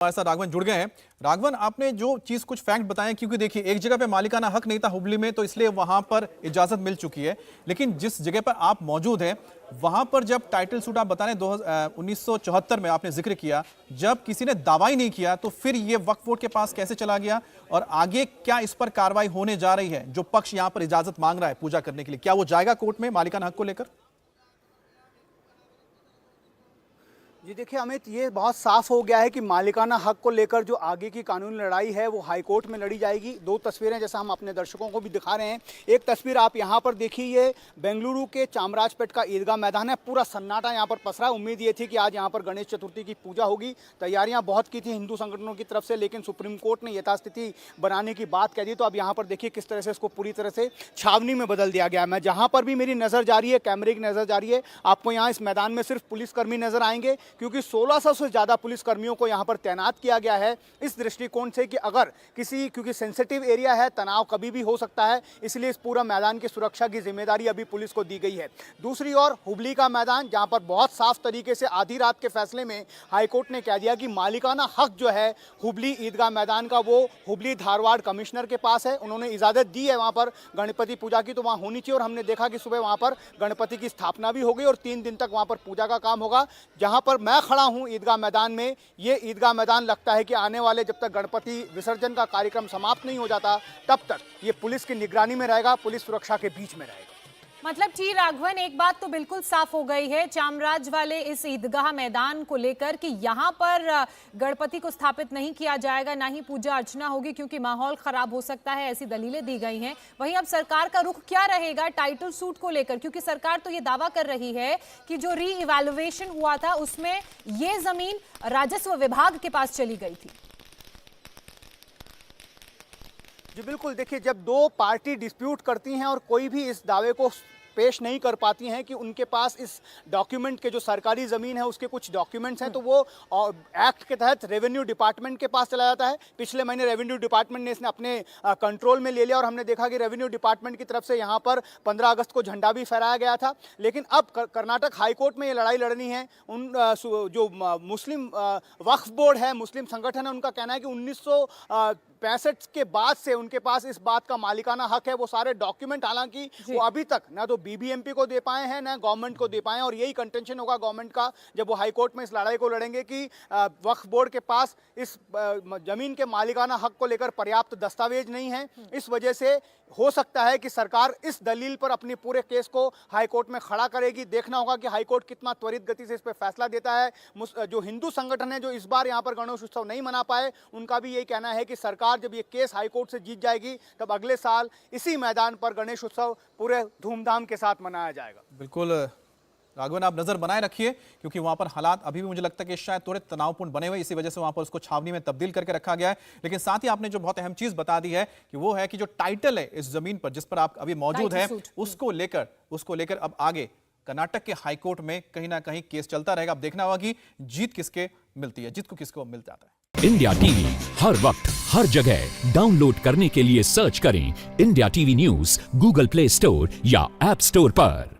हमारे साथ राघवन जुड़ गए हैं। राघवन, आपने जो चीज कुछ फैक्ट बताएं, क्योंकि देखिए एक जगह पे मालिकाना हक नहीं था हुबली में, तो इसलिए वहां पर इजाजत मिल चुकी है। लेकिन जिस जगह पर आप मौजूद हैं वहां पर जब टाइटल सूट आप बता रहे हैं 1974 में आपने जिक्र किया, जब किसी ने दावा ही नहीं किया, तो फिर ये वक्फ बोर्ड के पास कैसे चला गया और आगे क्या इस पर कार्रवाई होने जा रही है? जो पक्ष यहां पर इजाजत मांग रहा है पूजा करने के लिए, क्या वो जाएगा कोर्ट में मालिकाना हक को लेकर? जी देखिए अमित, ये बहुत साफ हो गया है कि मालिकाना हक को लेकर जो आगे की कानूनी लड़ाई है वो हाई कोर्ट में लड़ी जाएगी। दो तस्वीरें जैसा हम अपने दर्शकों को भी दिखा रहे हैं। एक तस्वीर आप यहाँ पर देखिए, ये बेंगलुरु के चामराजपेट का ईदगाह मैदान है। पूरा सन्नाटा यहाँ पर पसरा। उम्मीद ये थी कि आज यहाँ पर गणेश चतुर्थी की पूजा होगी। तैयारियाँ बहुत की थी हिंदू संगठनों की तरफ से, लेकिन सुप्रीम कोर्ट ने यथास्थिति बनाने की बात कह दी। तो अब यहाँ पर देखिए किस तरह से इसको पूरी तरह से छावनी में बदल दिया गया है। मैं जहाँ पर भी मेरी नज़र जा रही है, कैमरे की नज़र जा रही है, आपको यहाँ इस मैदान में सिर्फ पुलिसकर्मी नजर आएंगे, क्योंकि 1600 से ज़्यादा पुलिसकर्मियों को यहाँ पर तैनात किया गया है इस दृष्टिकोण से कि अगर क्योंकि सेंसिटिव एरिया है, तनाव कभी भी हो सकता है, इसलिए इस पूरा मैदान की सुरक्षा की जिम्मेदारी अभी पुलिस को दी गई है। दूसरी ओर हुबली का मैदान, जहाँ पर बहुत साफ तरीके से आधी रात के फैसले में हाईकोर्ट ने कह दिया कि मालिकाना हक जो है हुबली ईदगाह मैदान का वो हुबली धारवाड़ कमिश्नर के पास है। उन्होंने इजाज़त दी है वहाँ पर गणपति पूजा की, तो वहाँ होनी चाहिए। और हमने देखा कि सुबह वहाँ पर गणपति की स्थापना भी हो गई और 3 दिन तक वहाँ पर पूजा का काम होगा। जहाँ पर मैं खड़ा हूँ ईदगाह मैदान में, ये ईदगाह मैदान लगता है कि आने वाले जब तक गणपति विसर्जन का कार्यक्रम समाप्त नहीं हो जाता तब तक ये पुलिस की निगरानी में रहेगा, पुलिस सुरक्षा के बीच में रहेगा। मतलब टी राघवन, एक बात तो बिल्कुल साफ हो गई है चामराज वाले इस ईदगाह मैदान को लेकर कि यहाँ पर गणपति को स्थापित नहीं किया जाएगा, ना ही पूजा अर्चना होगी, क्योंकि माहौल खराब हो सकता है, ऐसी दलीलें दी गई हैं। वहीं अब सरकार का रुख क्या रहेगा टाइटल सूट को लेकर, क्योंकि सरकार तो ये दावा कर रही है कि जो री इवैल्यूएशन हुआ था उसमें ये जमीन राजस्व विभाग के पास चली गई थी। जी बिल्कुल, देखिए जब दो पार्टी डिस्प्यूट करती हैं और कोई भी इस दावे को पेश नहीं कर पाती हैं कि उनके पास इस डॉक्यूमेंट के, जो सरकारी ज़मीन है उसके कुछ डॉक्यूमेंट्स हैं, तो वो एक्ट के तहत रेवेन्यू डिपार्टमेंट के पास चला जाता है। पिछले महीने रेवेन्यू डिपार्टमेंट ने इसने अपने कंट्रोल में ले लिया और हमने देखा कि रेवेन्यू डिपार्टमेंट की तरफ से यहाँ पर 15 अगस्त को झंडा भी फहराया गया था। लेकिन अब कर्नाटक हाईकोर्ट में ये लड़ाई लड़नी है। उन जो मुस्लिम वक्फ बोर्ड है, मुस्लिम संगठन है, उनका कहना है कि 1965 के बाद से उनके पास इस बात का मालिकाना हक है। वो सारे डॉक्यूमेंट हालांकि वो अभी तक ना तो बीबीएमपी को दे पाए हैं ना गवर्नमेंट को दे पाए हैं, और यही कंटेंशन होगा गवर्नमेंट का जब वो हाई कोर्ट में इस लड़ाई को लड़ेंगे कि वक्फ बोर्ड के पास इस जमीन के मालिकाना हक को लेकर पर्याप्त दस्तावेज नहीं है। इस वजह से हो सकता है कि सरकार इस दलील पर अपने पूरे केस को हाई कोर्ट में खड़ा करेगी। देखना होगा कि हाई कोर्ट कितना त्वरित गति से इस पर फैसला देता है। जो हिंदू संगठन है जो इस बार यहाँ पर गणेश उत्सव नहीं मना पाए, उनका भी यही कहना है कि सरकार जब ये केस हाई कोर्ट से जीत जाएगी तब अगले साल इसी मैदान पर गणेश उत्सव पूरे धूमधाम के साथ मनाया जाएगा। बिल्कुल राघवन, आप नजर बनाए रखिए, क्योंकि वहां पर हालात अभी भी मुझे लगता है कि शायद थोड़े तनावपूर्ण बने हुए, इसी वजह से वहां पर उसको छावनी में तब्दील करके रखा गया है। लेकिन साथ ही आपने जो बहुत अहम चीज बता दी है कि वो है कि जो टाइटल है इस जमीन पर जिस पर आप अभी मौजूद हैं, उसको लेकर अब आगे कर्नाटक के हाईकोर्ट में कहीं ना कहीं केस चलता रहेगा। अब देखना होगा कि जीत किसके मिलती है, जीत को किसको मिल जाता है। इंडिया टीवी हर वक्त हर जगह डाउनलोड करने के लिए सर्च करें India TV news Google play store या ऐप स्टोर पर।